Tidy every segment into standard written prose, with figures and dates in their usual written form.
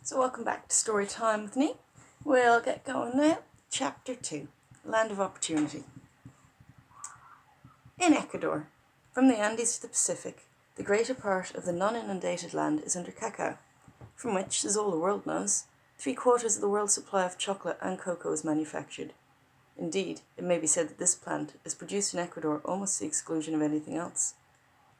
So welcome back to Storytime with me. We'll get going now. Chapter 2, Land of Opportunity. In Ecuador, from the Andes to the Pacific, the greater part of the non-inundated land is under cacao, from which, as all the world knows, 3/4 of the world's supply of chocolate and cocoa is manufactured. Indeed, it may be said that this plant is produced in Ecuador almost to the exclusion of anything else.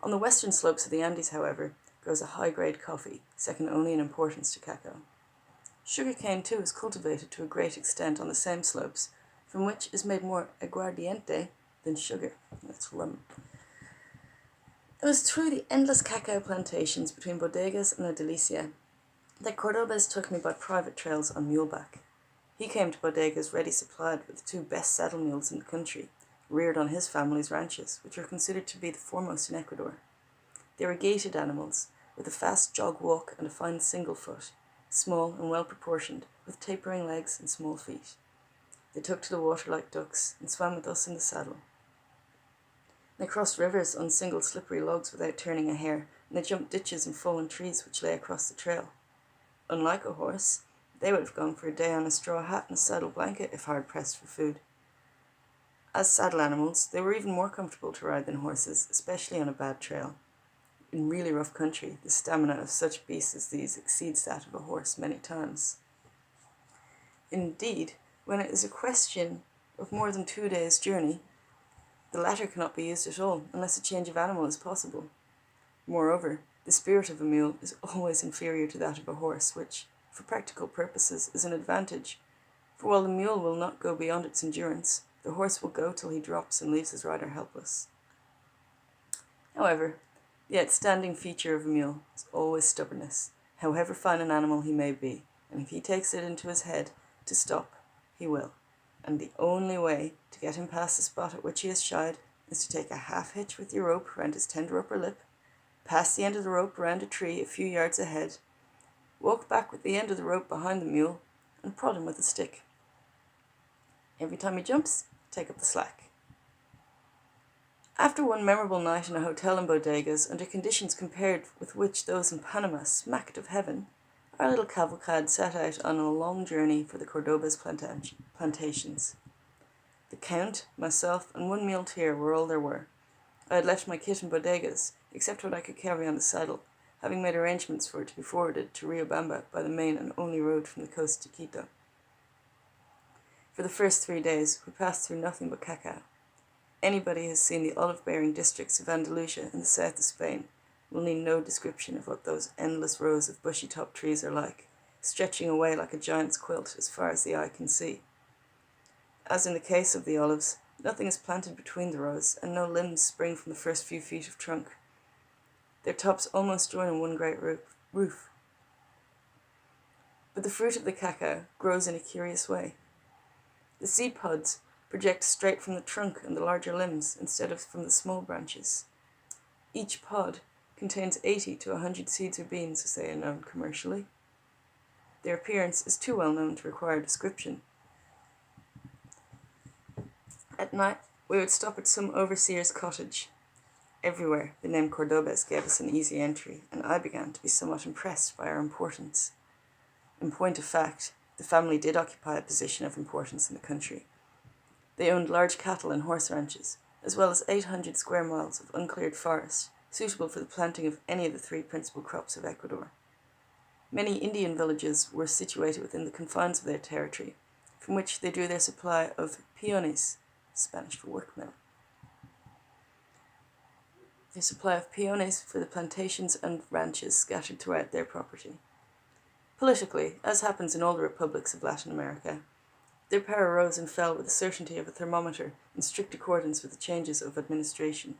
On the western slopes of the Andes, however, grows a high-grade coffee, second only in importance to cacao. Sugarcane, too, is cultivated to a great extent on the same slopes, from which is made more aguardiente than sugar. That's rum. It was through the endless cacao plantations between Bodegas and La Delicia that Cordobés took me by private trails on muleback. He came to Bodegas ready supplied with the two best saddle mules in the country, reared on his family's ranches, which are considered to be the foremost in Ecuador. They were gaited animals, with a fast jog walk and a fine single foot, small and well proportioned, with tapering legs and small feet. They took to the water like ducks, and swam with us in the saddle. They crossed rivers on single slippery logs without turning a hair, and they jumped ditches and fallen trees which lay across the trail. Unlike a horse, they would have gone for a day on a straw hat and a saddle blanket if hard pressed for food. As saddle animals, they were even more comfortable to ride than horses, especially on a bad trail. In really rough country, the stamina of such beasts as these exceeds that of a horse many times. Indeed, when it is a question of more than 2 days' journey, the latter cannot be used at all unless a change of animal is possible. Moreover, the spirit of a mule is always inferior to that of a horse, which, for practical purposes, is an advantage, for while the mule will not go beyond its endurance, the horse will go till he drops and leaves his rider helpless. However, the outstanding feature of a mule is always stubbornness, however fine an animal he may be, and if he takes it into his head to stop, he will. And the only way to get him past the spot at which he has shied is to take a half hitch with your rope round his tender upper lip, pass the end of the rope round a tree a few yards ahead, walk back with the end of the rope behind the mule, and prod him with a stick. Every time he jumps, take up the slack. After one memorable night in a hotel in Bodegas, under conditions compared with which those in Panama smacked of heaven, our little cavalcade set out on a long journey for the Cordobés plantations. The Count, myself, and one muleteer were all there were. I had left my kit in Bodegas, except what I could carry on the saddle, having made arrangements for it to be forwarded to Riobamba by the main and only road from the coast to Quito. For the first 3 days, we passed through nothing but cacao. Anybody who has seen the olive-bearing districts of Andalusia in the south of Spain will need no description of what those endless rows of bushy-topped trees are like, stretching away like a giant's quilt as far as the eye can see. As in the case of the olives, nothing is planted between the rows, and no limbs spring from the first few feet of trunk. Their tops almost join in one great roof. But the fruit of the cacao grows in a curious way. The seed pods project straight from the trunk and the larger limbs instead of from the small branches. Each pod contains 80 to 100 seeds or beans, as they are known commercially. Their appearance is too well known to require description. At night, we would stop at some overseer's cottage. Everywhere, the name Cordobés gave us an easy entry, and I began to be somewhat impressed by our importance. In point of fact, the family did occupy a position of importance in the country. They owned large cattle and horse ranches, as well as 800 square miles of uncleared forest, suitable for the planting of any of the 3 principal crops of Ecuador. Many Indian villages were situated within the confines of their territory, from which they drew their supply of peones, Spanish for workmen. Their supply of peones for the plantations and ranches scattered throughout their property. Politically, as happens in all the republics of Latin America, their power rose and fell with the certainty of a thermometer in strict accordance with the changes of administration.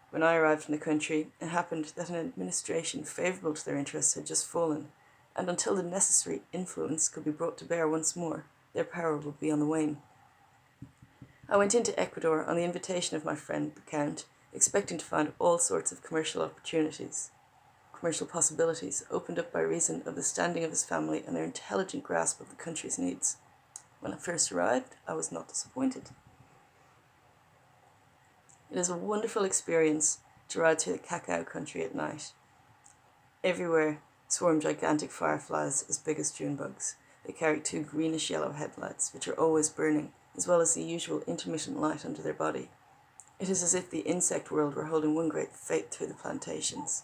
When I arrived in the country, it happened that an administration favourable to their interests had just fallen, and until the necessary influence could be brought to bear once more, their power would be on the wane. I went into Ecuador on the invitation of my friend, the Count, expecting to find all sorts of commercial possibilities opened up by reason of the standing of his family and their intelligent grasp of the country's needs. When I first arrived, I was not disappointed. It is a wonderful experience to ride through the cacao country at night. Everywhere, swarm gigantic fireflies as big as June bugs. They carry 2 greenish-yellow headlights, which are always burning, as well as the usual intermittent light under their body. It is as if the insect world were holding one great fete through the plantations.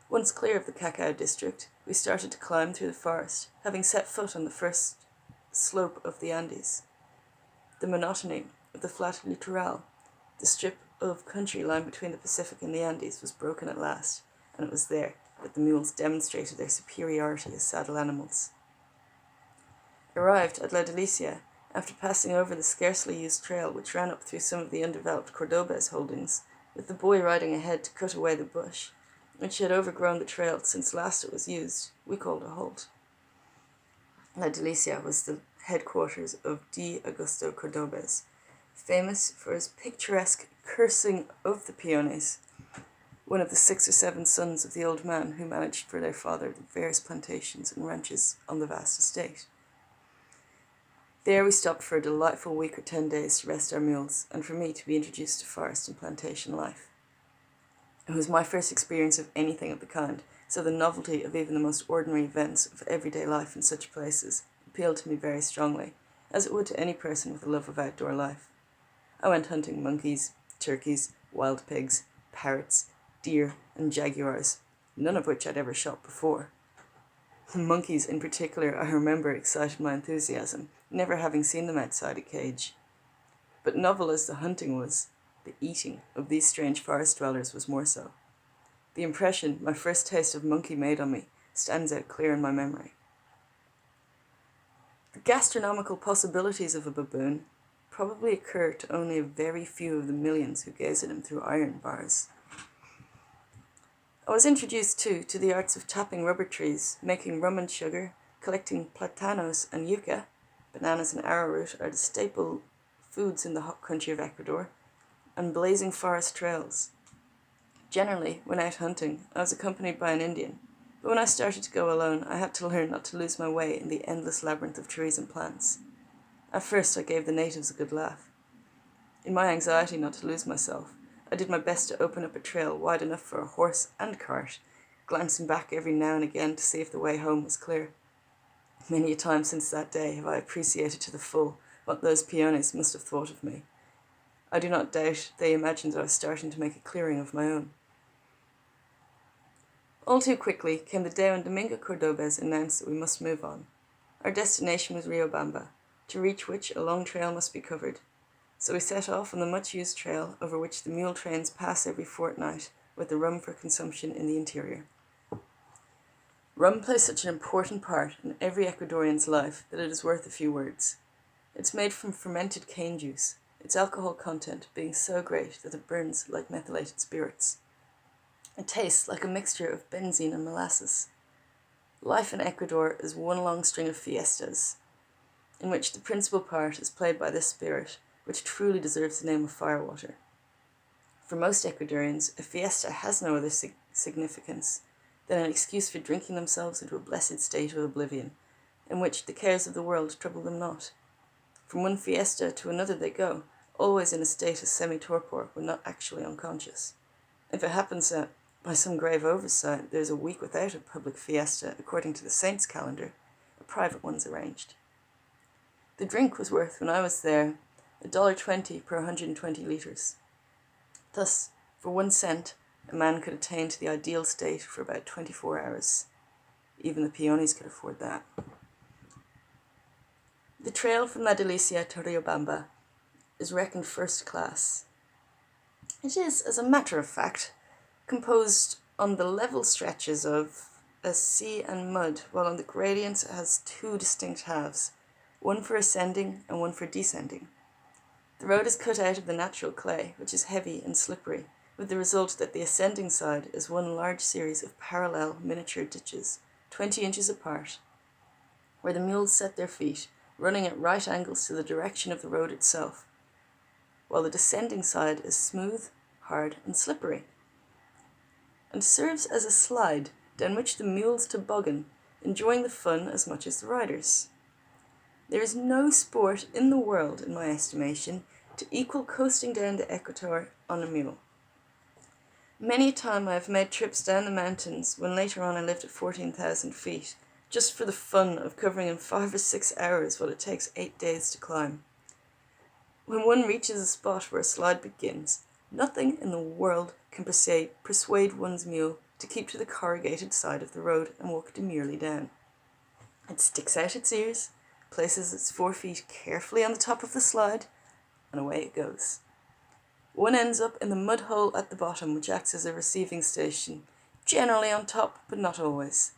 Once clear of the cacao district, we started to climb through the forest, having set foot on the first slope of the Andes. The monotony of the flat littoral, the strip of country lying between the Pacific and the Andes, was broken at last, and it was there that the mules demonstrated their superiority as saddle animals. Arrived at La Delicia, after passing over the scarcely used trail which ran up through some of the undeveloped Cordobés holdings, with the boy riding ahead to cut away the bush, which had overgrown the trail since last it was used, we called a halt. La Delicia was the headquarters of D. Augusto Cordobés, famous for his picturesque cursing of the peones, one of the 6 or 7 sons of the old man who managed for their father the various plantations and ranches on the vast estate. There we stopped for a delightful week or 10 days to rest our mules, and for me to be introduced to forest and plantation life. It was my first experience of anything of the kind, so the novelty of even the most ordinary events of everyday life in such places appealed to me very strongly, as it would to any person with a love of outdoor life. I went hunting monkeys, turkeys, wild pigs, parrots, deer, and jaguars, none of which I'd ever shot before. The monkeys in particular, I remember, excited my enthusiasm, never having seen them outside a cage. But novel as the hunting was, the eating of these strange forest dwellers was more so. The impression my first taste of monkey made on me stands out clear in my memory. The gastronomical possibilities of a baboon probably occur to only a very few of the millions who gaze at him through iron bars. I was introduced, too, to the arts of tapping rubber trees, making rum and sugar, collecting platanos and yucca. Bananas and arrowroot are the staple foods in the hot country of Ecuador, and blazing forest trails. Generally, when out hunting, I was accompanied by an Indian, but when I started to go alone, I had to learn not to lose my way in the endless labyrinth of trees and plants. At first, I gave the natives a good laugh. In my anxiety not to lose myself, I did my best to open up a trail wide enough for a horse and cart, glancing back every now and again to see if the way home was clear. Many a time since that day have I appreciated to the full what those peones must have thought of me. I do not doubt they imagined I was starting to make a clearing of my own. All too quickly came the day when Domingo Cordobés announced that we must move on. Our destination was Riobamba, to reach which a long trail must be covered. So we set off on the much-used trail over which the mule trains pass every fortnight, with the rum for consumption in the interior. Rum plays such an important part in every Ecuadorian's life that it is worth a few words. It's made from fermented cane juice, its alcohol content being so great that it burns like methylated spirits. It tastes like a mixture of benzene and molasses. Life in Ecuador is one long string of fiestas, in which the principal part is played by this spirit, which truly deserves the name of firewater. For most Ecuadorians, a fiesta has no other significance than an excuse for drinking themselves into a blessed state of oblivion, in which the cares of the world trouble them not. From one fiesta to another they go, always in a state of semi-torpor when not actually unconscious. If it happens that, by some grave oversight, there is a week without a public fiesta according to the saints' calendar, a private one's arranged. The drink was worth, when I was there, $1.20 per 120 litres. Thus, for 1 cent, a man could attain to the ideal state for about 24 hours. Even the peones could afford that. The trail from La Delicia to Riobamba is reckoned first class. It is, as a matter of fact, composed on the level stretches of a sea and mud, while on the gradients it has 2 distinct halves, one for ascending and one for descending. The road is cut out of the natural clay, which is heavy and slippery, with the result that the ascending side is one large series of parallel miniature ditches, 20 inches apart, where the mules set their feet, running at right angles to the direction of the road itself, while the descending side is smooth, hard, and slippery, and serves as a slide down which the mules toboggan, enjoying the fun as much as the riders. There is no sport in the world, in my estimation, to equal coasting down the Equator on a mule. Many a time I have made trips down the mountains when later on I lived at 14,000 feet, just for the fun of covering in 5 or 6 hours what it takes 8 days to climb. When one reaches a spot where a slide begins, nothing in the world can persuade one's mule to keep to the corrugated side of the road and walk demurely down. It sticks out its ears, places its 4 feet carefully on the top of the slide, and away it goes. One ends up in the mud hole at the bottom, which acts as a receiving station, generally on top, but not always.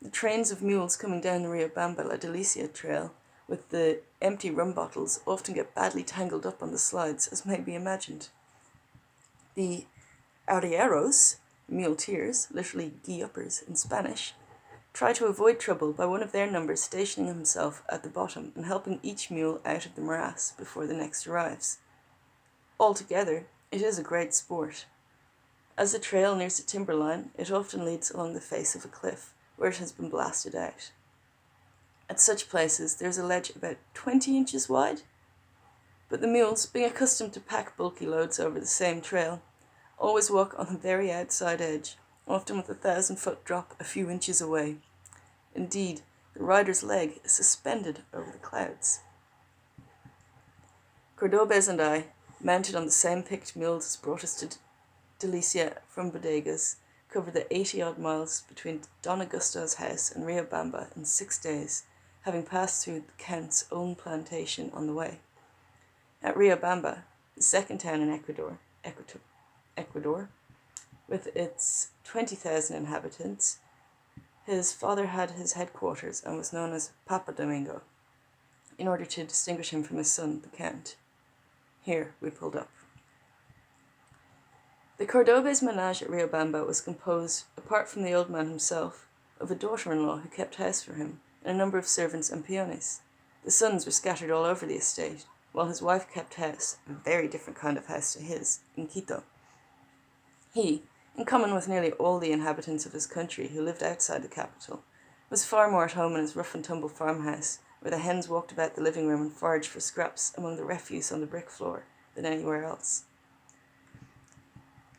The trains of mules coming down the Riobamba La Delicia trail with the empty rum bottles often get badly tangled up on the slides, as may be imagined. The arrieros, muleteers, literally gee-uppers in Spanish, try to avoid trouble by one of their numbers stationing himself at the bottom and helping each mule out of the morass before the next arrives. Altogether, it is a great sport. As the trail nears the timberline, it often leads along the face of a cliff, where it has been blasted out. At such places, there is a ledge about 20 inches wide, but the mules, being accustomed to pack bulky loads over the same trail, always walk on the very outside edge, often with a 1,000-foot drop a few inches away. Indeed, the rider's leg is suspended over the clouds. Cordobés and I, mounted on the same picked mules as brought us to Delicia from bodegas, covered the 80-odd miles between Don Augusto's house and Riobamba in 6 days, having passed through the Count's own plantation on the way. At Riobamba, the second town in Ecuador, with its 20,000 inhabitants, his father had his headquarters and was known as Papa Domingo, in order to distinguish him from his son, the Count. Here we pulled up. The Cordobés menage at Riobamba was composed, apart from the old man himself, of a daughter-in-law who kept house for him, and a number of servants and peones. The sons were scattered all over the estate, while his wife kept house, a very different kind of house to his, in Quito. He, in common with nearly all the inhabitants of his country who lived outside the capital, was far more at home in his rough-and-tumble farmhouse, where the hens walked about the living room and foraged for scraps among the refuse on the brick floor, than anywhere else.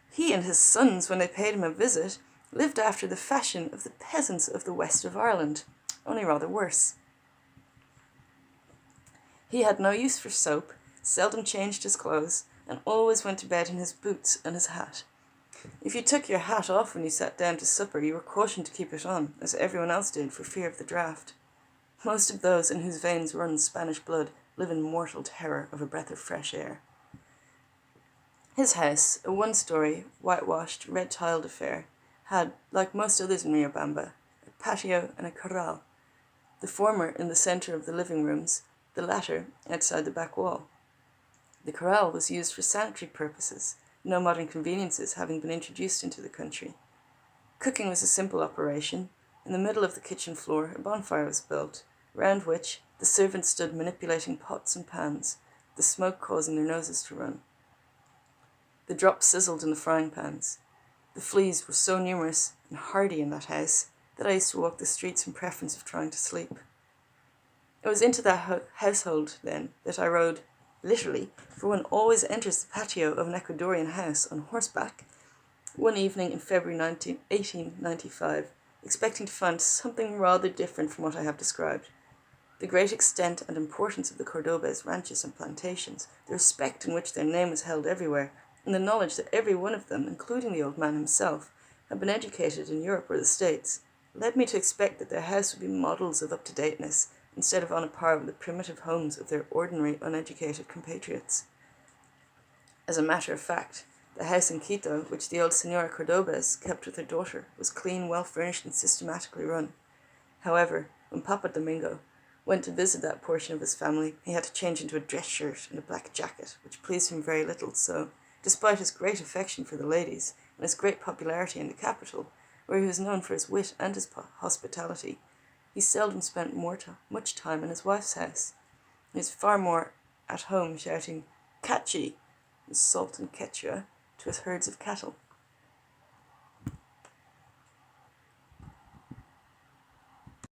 He and his sons, when they paid him a visit, lived after the fashion of the peasants of the west of Ireland, only rather worse. He had no use for soap, seldom changed his clothes, and always went to bed in his boots and his hat. If you took your hat off when you sat down to supper, you were cautioned to keep it on, as everyone else did, for fear of the draught. Most of those in whose veins runs Spanish blood live in mortal terror of a breath of fresh air. His house, a one-story, whitewashed, red-tiled affair, had, like most others in Riobamba, a patio and a corral, the former in the centre of the living rooms, the latter outside the back wall. The corral was used for sanitary purposes, no modern conveniences having been introduced into the country. Cooking was a simple operation. In the middle of the kitchen floor, a bonfire was built, round which the servants stood manipulating pots and pans, the smoke causing their noses to run. The drops sizzled in the frying pans. The fleas were so numerous and hardy in that house that I used to walk the streets in preference of trying to sleep. It was into that household, then, that I rode, literally, for one always enters the patio of an Ecuadorian house on horseback, one evening in February 1895, expecting to find something rather different from what I have described. The great extent and importance of the Cordobés ranches and plantations, the respect in which their name was held everywhere, and the knowledge that every one of them, including the old man himself, had been educated in Europe or the States, led me to expect that their house would be models of up-to-dateness, instead of on a par with the primitive homes of their ordinary, uneducated compatriots. As a matter of fact, the house in Quito, which the old Señora Cordobés kept with her daughter, was clean, well-furnished, and systematically run. However, when Papa Domingo went to visit that portion of his family, he had to change into a dress shirt and a black jacket, which pleased him very little, so, despite his great affection for the ladies, and his great popularity in the capital, where he was known for his wit and his hospitality, he seldom spent much time in his wife's house. He was far more at home shouting "Cachi," salt and quechua, to his herds of cattle.